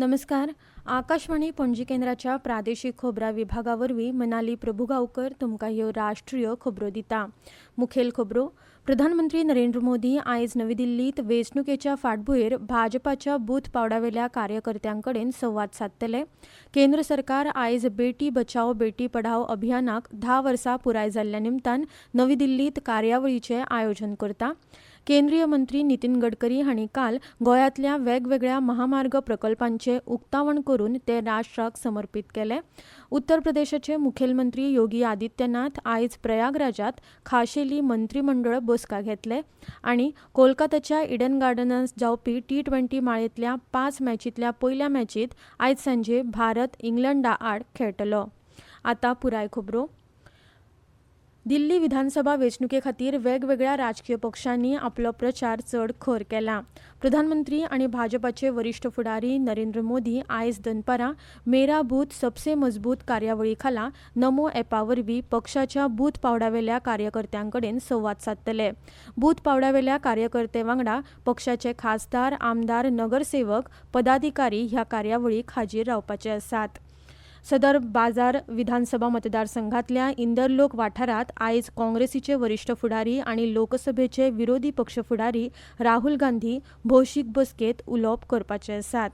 नमस्कार. आकाशवाणी पणजी केंद्राच्या प्रादेशीक खबरां विभागावरवीं मनाली प्रभुगांवकर तुमकां ह्यो राष्ट्रीय खबरो दिता. मुखेल खबरो. प्रधानमंत्री नरेंद्र मोदी आयज नवी दिल्लीत वेंचणुकेच्या फाटभुंयेर भाजपाच्या बूथ पावड्यावेल्या कार्यकर्त्यांकडेन संवाद सादतले. केंद्र सरकार आयज बेटी बचाओ बेटी पढाओ अभियानाक 10 वर्सां पुराय जाल्ल्या निमतान नवी दिल्लीत कार्यावळीचें आयोजन करता. केंद्रीय मंत्री नितीन गडकरी हांणी काल गोंयांतल्या वेगवेगळ्या महामार्ग प्रकल्पांचें उक्तावण करून ते राष्ट्राक समर्पीत केले. उत्तर प्रदेशाचे मुखेलमंत्री योगी आदित्यनाथ आयज प्रयागराजात खाशेली मंत्रिमंडळ बसका घेतले आनी कोलकाताच्या इडन गार्डनांत जावपी T20 माळयेंतल्या 5 मॅचींतल्या पयल्या मॅचींत आयज सांजे भारत इंग्लंडा आड खेळटलो. आतां पुराय खबरो. दिल्ली विधानसभा वेंचणुके खातीर वेगवेगळ्या राजकीय पक्षांनी आपलो प्रचार चड खर केला. प्रधानमंत्री आनी भाजपाचे वरिष्ठ फुडारी नरेंद्र मोदी आयज दनपारां मेरा बूथ सबसे मजबूत कार्यावळी खाला नमो ॲपावरवीं पक्षाच्या बूथ पावड्यावेल्या कार्यकर्त्यांकडेन संवाद सादतले. बूथ पावड्यावेल्या कार्यकर्ते वांगडा पक्षाचे खासदार, आमदार, नगरसेवक, पदाधिकारी ह्या कार्यावळीक हाजीर रावपाचे आसात. सदर बाजार विधानसभा मतदारसंघातल्या इंदरलोक वाठारात आयज काँग्रेसीचे वरिष्ठ फुडारी आनी लोकसभेचे विरोधी पक्ष फुडारी राहुल गांधी भौशीक बसकेत उलोवप करपाचे आसात.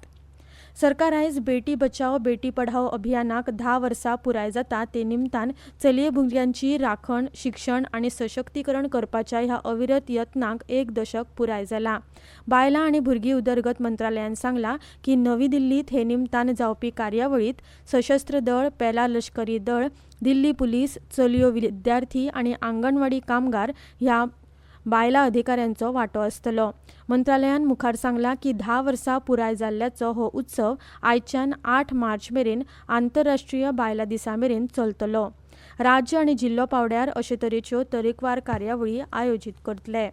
सरकार आयज बेटी बचाओ बेटी पढाओ अभियानाक 10 वर्सां पुराय जाता ते निमतान चलये भुरग्यांची राखण, शिक्षण आनी सशक्तीकरण करपाच्या ह्या अविरत यत्नाक 1 दशक पुराय जाला. बायलां आनी भुरगीं उदरगत मंत्रालयान सांगलां की नवी दिल्लीत हे निमतान जावपी कार्यावळीत सशस्त्र दळ, पेला लश्करी दळ, दिल्ली पुलीस, चलयो विद्यार्थी आनी आंगणवाडी कामगार ह्या बायला अधिकाऱ्यांचो वांटो आसतलो. मंत्रालयान मुखार सांगलां की 10 वर्सां पुराय जाल्ल्याचो हो उत्सव आयच्यान 8 मार्च मेरेन आंतरराष्ट्रीय बायलां दिसा मेरेन चलतलो. राज्य आनी जिल्लो पावड्यार अशे तरेच्यो तरेकवार कार्यावळी आयोजीत करतले.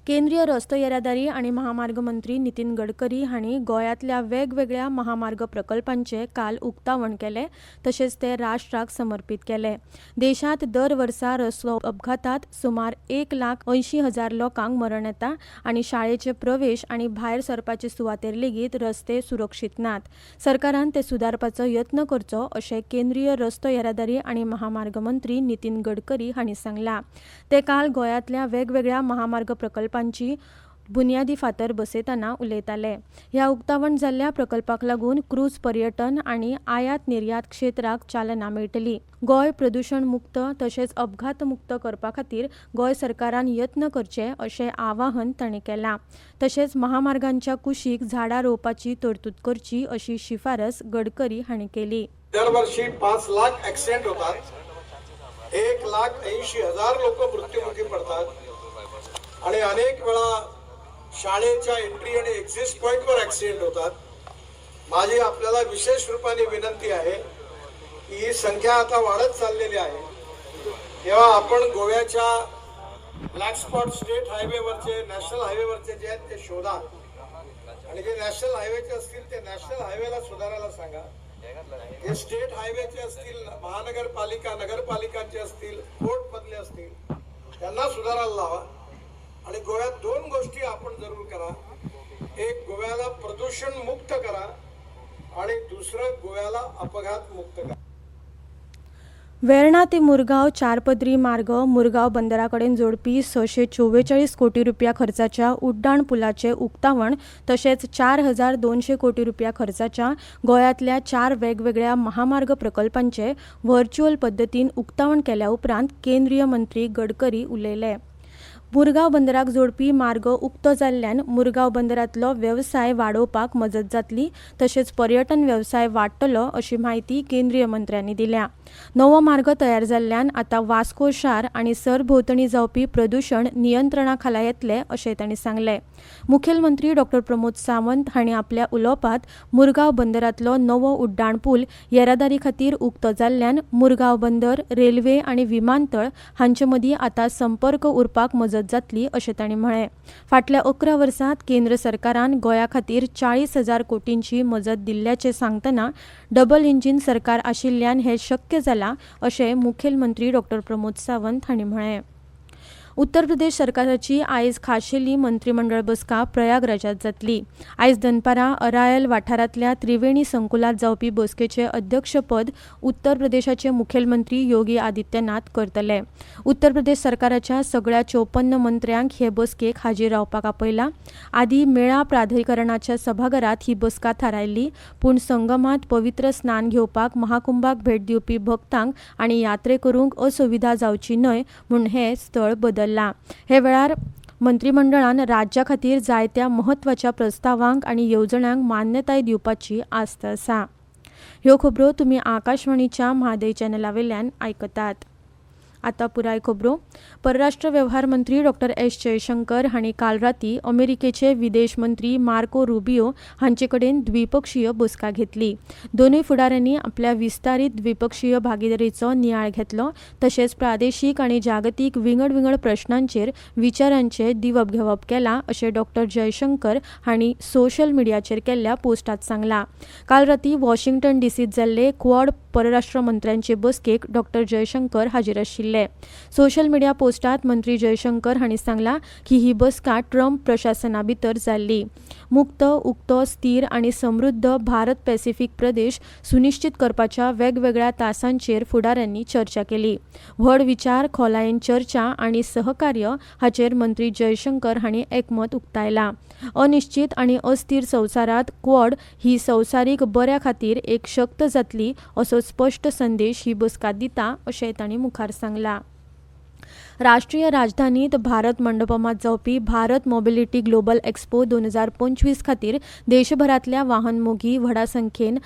केंद्रीय रस्तो येरादारी आनी महामार्ग मंत्री नितीन गडकरी हांणी गोंयांतल्या वेगवेगळ्या महामार्ग प्रकल्पांचें काल उक्तावण केलें तशेंच ते राष्ट्राक समर्पीत केले. देशांत दर वर्सा रस्तो अपघातांत सुमार 1,80,000 लोकांक मरण येता आनी शाळेचे प्रवेश आनी भायर सरपाचे सुवातेर लेगीत रस्ते सुरक्षीत नात. सरकारान ते सुदारपाचो यत्न करचो अशें केंद्रीय रस्तो येरादारी आनी महामार्ग मंत्री नितीन गडकरी हांणी सांगलां. ते काल गोंयांतल्या वेगवेगळ्या महामार्ग प्रकल्पांची बुन्यादी फातर बसयतना उलयताले. ह्या उक्तावण जाल्ल्या प्रकल्पाक लागून क्रूज पर्यटन आनी आयात निर्यात क्षेत्राक चालना मेळटली. गोंय प्रदूषण मुक्त तशेंच अपघात मुक्त करपा खातीर गोंय सरकारान यत्न करचे अशें आवाहन तांणी केलां. तशेंच महामार्गांच्या कुशीक झाडां रोवपाची तरतूद करची अशी शिफारस गडकरी हांणी केली. दरवर्षी 5 लाख ॲक्सिडेंट होतात, 1,80,000 लोक मृत्युमुखी पडतात आणि अनेक वेळा शाळेच्या एंट्री आणि एक्झिट पॉइंटवर ॲक्सिडेंट होतात. माझी आपल्याला विशेष रूपाने विनंती आहे की ही संख्या आता वाढत चाललेली आहे. तेव्हा आपण गोव्याच्या ब्लॅक स्पॉट स्टेट हायवेवरचे, नॅशनल हायवेवरचे जे आहेत ते शोधा आणि जे नॅशनल हायवेचे असतील ते नॅशनल हायवेला सुधारायला सांगा. जे स्टेट हायवेचे असतील, महानगरपालिका, नगरपालिकांचे असतील, कोर्ट मधले असतील, त्यांना सुधारायला लावा. आणि गोव्यात 2 गोष्टी आपण जरूर करा. एक, गोव्याला प्रदूषण मुक्त करा आणि दुसरं, गोव्याला अपघात मुक्त करा. वेर्णा ते मुरगांव 4 पदरी मार्ग मुरगांव बंदराकडेन जोडपी 644 कोटी रुपया खर्चाच्या उड्डाण पुलाचे उक्तावण तशेंच 4,200 कोटी रुपया खर्चाच्या गोंयांतल्या 4 वेगवेगळ्या महामार्ग प्रकल्पांचे व्हर्च्युअल पद्दतीन उक्तावण केल्या उपरांत केंद्रीय मंत्री गडकरी उलयले. मुरगांव बंदराक जोडपी मार्ग उक्तो जाल्ल्यान मुरगांव बंदरांतलो वेवसाय वाडोवपाक मजत जातली तशेंच पर्यटन वेवसाय वाडटलो अशी म्हायती केंद्रीय मंत्र्यांनी दिल्या. नवो मार्ग तयार जाल्ल्यान आतां वास्को शार आनी सरभोंवतणी जावपी प्रदूषण नियंत्रणा खाला येतले अशें तांणी सांगलें. मुखेलमंत्री डॉ. प्रमोद सावंत हांणी आपल्या उलोवपांत मुरगांव बंदरांतलो नवो उड्डाण पूल येरादारी खातीर उक्तो जाल्ल्यान मुरगांव बंदर, रेल्वे आनी विमानतळ हांचे मदीं आतां संपर्क उरपाक मजत जातली अशें तांणी म्हळें. फाटल्या 11 वर्सांत केंद्र सरकारान गोंया खातीर 40,000 कोटींची मजत दिल्ल्याचें सांगतना डबल इंजीन सरकार आशिल्ल्यान हें शक्य जालां अशें मुखेलमंत्री डॉ. प्रमोद सावंत हांणी म्हळें. उत्तर प्रदेश सरकाराची आयज खाशेली मंत्रिमंडळ बसका प्रयागराजात जातली. आयज दनपारां अरायल वाठारांतल्या त्रिवेणी संकुलात जावपी बसकेचे अध्यक्षपद उत्तर प्रदेशाचे मुखेलमंत्री योगी आदित्यनाथ करतले. उत्तर प्रदेश सरकाराच्या सगळ्या 54 मंत्र्यांक हे बसकेक हाजीर रावपाक आपयला. आदी मेळा प्राधिकरणाच्या सभाघरात ही बसका थारायल्ली, पूण संगमात पवित्र स्नान घेवपाक महाकुंभाक भेट दिवपी भक्तांक आनी यात्रेकरूंक असुविधा जावची न्हय म्हूण हे स्थळ बदलला. हे वेळार मंत्रिमंडळान राज्या खातीर जायत्या म्हत्वाच्या प्रस्तावांक आनी येवजण्यांक मान्यताय दिवपाची आस्त आसा. ह्यो खबरो तुमी आकाशवाणीच्या म्हादय चॅनलावेल्यान आयकतात. आतां पुराय खबरो. परराष्ट्र वेव्हार मंत्री डॉ. एस. जयशंकर हांणी काल रातीं अमेरिकेचे विदेश मंत्री मार्को रुबियो हांचे कडेन द्विपक्षीय बसका घेतली. दोनूय फुडाऱ्यांनी आपल्या विस्तारीत द्विपक्षीय भागीदारीचो नियाळ घेतलो, तशेंच प्रादेशीक आनी जागतीक विंगड प्रश्नांचेर विचारांचे दिवप घेवप केलां अशें डॉ. जयशंकर हांणी सोशल मिडियाचेर केल्ल्या पोस्टांत सांगलां. काल रातीं वॉशिंग्टन डीसीत जाल्ले क्वाड परराष्ट्र मंत्र्यांचे बसकेक डॉ. जयशंकर हाजीर आशिल्ले. सोशल मिडिया पोस्टात मंत्री जयशंकर हांणी सांगलां की ही बसका ट्रम्प प्रशासना भितर जाल्ली. मुक्त, उक्तो, स्थिर आनी समृद्ध भारत पॅसिफीक प्रदेश सुनिश्चित करपाच्या वेगवेगळ्या तासांचेर फुडाऱ्यांनी चर्चा केली. व्हड विचार, खोलायेन चर्चा आनी सहकार्य हाचेर मंत्री जयशंकर हांणी एकमत उक्तायलां. अनिश्चित आनी अस्थिर संवसारांत क्वाड ही संवसारीक बऱ्या खातीर एक शक्त जातली असो स्पश्ट संदेश ही बसका दिता अशेंय तांणी मुखार सांगलां. राष्ट्रीय राजधानीत भारत मंडपमात जावपी भारत मोबिलिटी ग्लोबल एक्स्पो 2025 खातीर देशभरांतल्या वाहन मोगी व्हडा संख्येन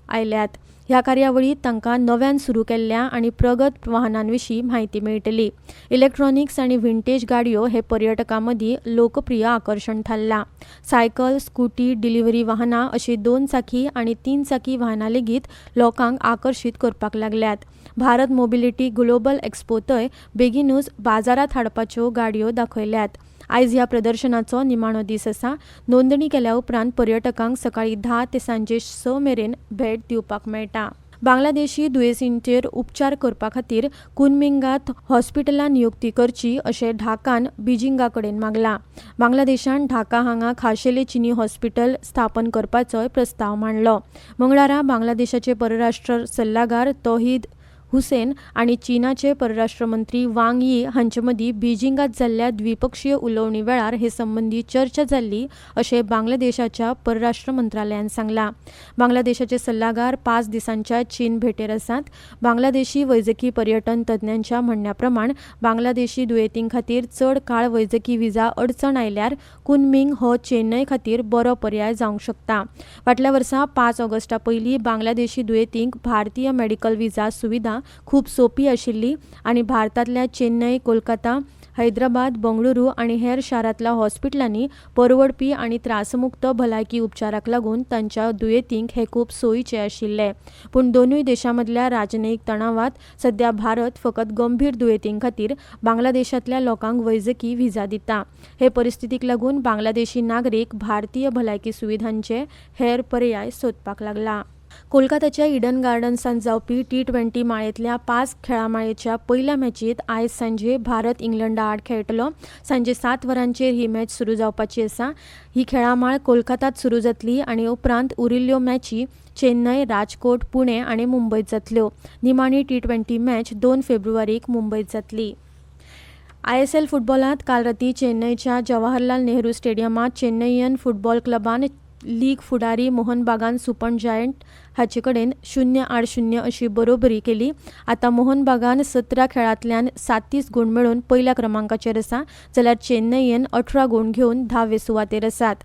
आयल्यात. ह्या कार्यावळीत तांकां नव्यान सुरू केल्ल्या आनी प्रगत वाहनांविशीं म्हायती मेळटली. इलेक्ट्रॉनिक्स आनी विंटेज गाडयो हे पर्यटकां मदीं लोकप्रिय आकर्शण थारलां. सायकल, स्कूटी, डिलिव्हरी वाहनां अशीं 2 चाकी आनी 3 चाकी वाहनां लेगीत लोकांक आकर्शीत करपाक लागल्यात. भारत मोबिलिटी ग्लोबल एक्स्पोतय बेगीनूच बाजारात हाडपाच्यो गाडयो दाखयल्यात. आयज ह्या प्रदर्शनाचो निमाणो दीस आसा. नोंदणी केल्या उपरांत पर्यटकांक सकाळीं 10 ते सांजे 6 मेरेन भेट दिवपाक मेळटा. बांगलादेशी दुयेंतींचेर उपचार करपा खातीर कुनमिंगात हॉस्पिटलां नियुक्ती करची अशें ढाकान बिजिंगा कडेन मागलां. बांगलादेशान ढाका हांगा खाशेलें चीनी हॉस्पिटल स्थापन करपाचोय प्रस्ताव मांडलो. मंगळारा बांगलादेशाचे परराष्ट्र सल्लागार तौहीद हुसेन आनी चीनाचे परराष्ट्र मंत्री वांग यी हांचे मदीं बिजिंगात जाल्ल्या द्विपक्षीय उलोवणी वेळार हे संबंदी चर्चा जाल्ली अशें बांगलादेशाच्या परराष्ट्र मंत्रालयान सांगलां. बांगलादेशाचे सल्लागार 5 दिसांच्या चीन भेटेर आसात. बांगलादेशी वैजकी पर्यटन तज्ञांच्या म्हणण्या प्रमाण बांगलादेशी दुयेंतीं खातीर चड काळ वैजकी विजा अडचण आयल्यार कुनमिंग हो चेन्नय खातीर बरो पर्याय जावंक शकता. फाटल्या वर्सा 5 ऑगस्टा पयलीं बांगलादेशी दुयेंतींक भारतीय मेडिकल विजा सुविधा खूप सोपी आशिल्ली आनी भारतांतल्या चेन्नय, कोलकाता, हैदराबाद, बंगळुरू आनी हेर शारांतल्या हॉस्पिटलांनी परवडपी आनी त्रासमुक्त भलायकी उपचाराक लागून तांच्या दुयेंतींक हे खूप सोयीचे आशिल्ले. पूण दोनूय देशांमदल्या राजनयीक तणावात सध्या भारत फकत गंभीर दुयेंतीं खातीर बांगलादेशांतल्या लोकांक वैजकी व्हिजा दिता. हे परिस्थितीक लागून बांगलादेशी नागरीक भारतीय भलायकी सुविधांचे हेर पर्याय सोदपाक लागला. कोलकाताच्या इडन गार्डन्सांत जावपी T20 माळेंतल्या 5 खेळां माळेच्या पयल्या मॅचीत आयज सांजे भारत इंग्लंडा आड खेळटलो. सांजे 7 वरांचेर ही मॅच सुरू जावपाची आसा. ही खेळां माळ कोलकातात सुरू जातली आनी उपरांत उरिल्ल्यो मॅची चेन्नय, राजकोट, पुणे आनी मुंबयत जातल्यो. निमाणी T20 मॅच 2 फेब्रुवारीक मुंबयत जातली. ISL फुटबॉलांत काल रातीं चेन्नयच्या जवाहरलाल नेहरू स्टेडियमात चेन्नईयन फुटबॉल क्लबान लीग फुडारी मोहन बागान सुपर जायंट हाचे कडेन 0-0 अशी बरोबरी केली. आतां मोहन बागान 17 खेळांतल्यान 37 गूण मेळोवन पयल्या क्रमांकाचेर आसा, जाल्यार चेन्नईयन 18 गूण घेवन 10वे सुवातेर आसात.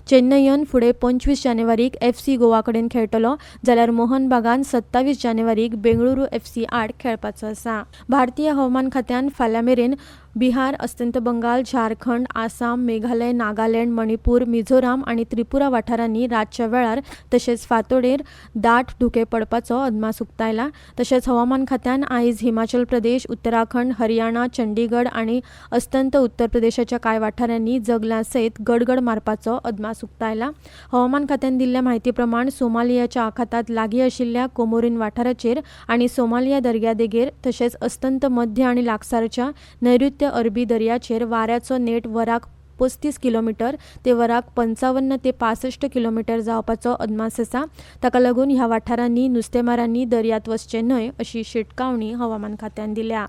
चेन्नईयन फुडें 25 जानेवारीक FC गोवा कडेन खेळटलो, जाल्यार मोहन बागान 27 जानेवारीक बेंगळुरू FC आड खेळपाचो आसा. भारतीय हवामान खात्यान फाल्यां मेरेन बिहार, अस्तंत बंगाल, झारखंड, आसाम, मेघालय, नागालँड, मणिपूर, मिझोराम आनी त्रिपुरा वाठारांनी रातच्या वेळार तशेंच फांतोडेर दाट धुके पडपाचो अदमास उक्तायला. तशेंच हवामान खात्यान आयज हिमाचल प्रदेश, उत्तराखंड, हरियाणा, चंडीगड आनी अस्तंत उत्तर प्रदेशाच्या कांय वाठारांनी जगलां सयत गडगड मारपाचो अदमास उक्तायला. हवामान खात्यान दिल्ल्या म्हायती प्रमाण सोमालियाच्या आखातांत लागीं आशिल्ल्या कोमोरीन वाठाराचेर आनी सोमालिया दर्यादेगेर तशेंच अस्तंत मध्य आनी लागसारच्या नैऋत्य ते अरबी दर्याचेर वाऱ्याचो नेट वराक 35 किलोमीटर ते वराक 55 ते 65 किलोमीटर जावपाचो अदमास आसा. ताका लागून ह्या वाठारांनी नुस्तेमारांनी दर्यांत वचचें न्हय अशी शिटकावणी हवामान खात्यान दिल्या.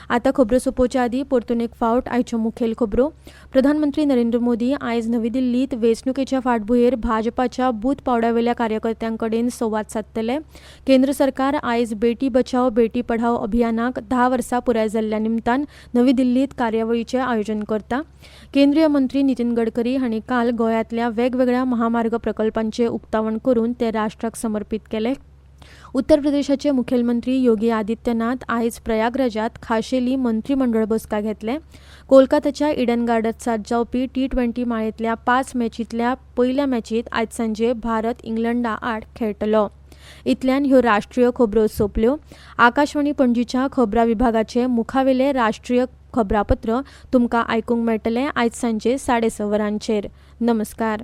आतां खबरो सोंपोवचे आदीं परतून एक फावट आयच्यो मुखेल खबरो. प्रधानमंत्री नरेंद्र मोदी आयज नवी दिल्लींत वेंचणुकेच्या फाटभुंयेर भाजपाच्या बूथ पावड्यावेल्या कार्यकर्त्यां कडेन संवाद सादतले. केंद्र सरकार आयज बेटी बचाव बेटी पढाओ अभियानाक 10 वर्सां पुराय जाल्ल्या निमतान नवी दिल्लींत कार्यावळीचें आयोजन करता. केंद्रीय मंत्री नितीन गडकरी हांणी काल गोंयांतल्या वेगवेगळ्या महामार्ग प्रकल्पांचें उक्तावण करून ते राष्ट्राक समर्पीत केले. उत्तर प्रदेशाचे मुखेलमंत्री योगी आदित्यनाथ आयज प्रयागराजात खाशेली मंत्रिमंडळ बसका घेतले. कोलकाताच्या इडन गार्डन्सात जावपी T20 माळेंतल्या 5 मॅचींतल्या पयल्या मॅचींत आयज सांजे भारत इंग्लंडा आड खेळटलो. इतल्यान ह्यो राष्ट्रीय खबरो सोंपल्यो. आकाशवाणी पणजीच्या खबरां विभागाचे मुखावेले राष्ट्रीय खबरापत्र तुमकां आयकूंक मेळटलें आयज सांजे 6:30 वरांचेर. नमस्कार.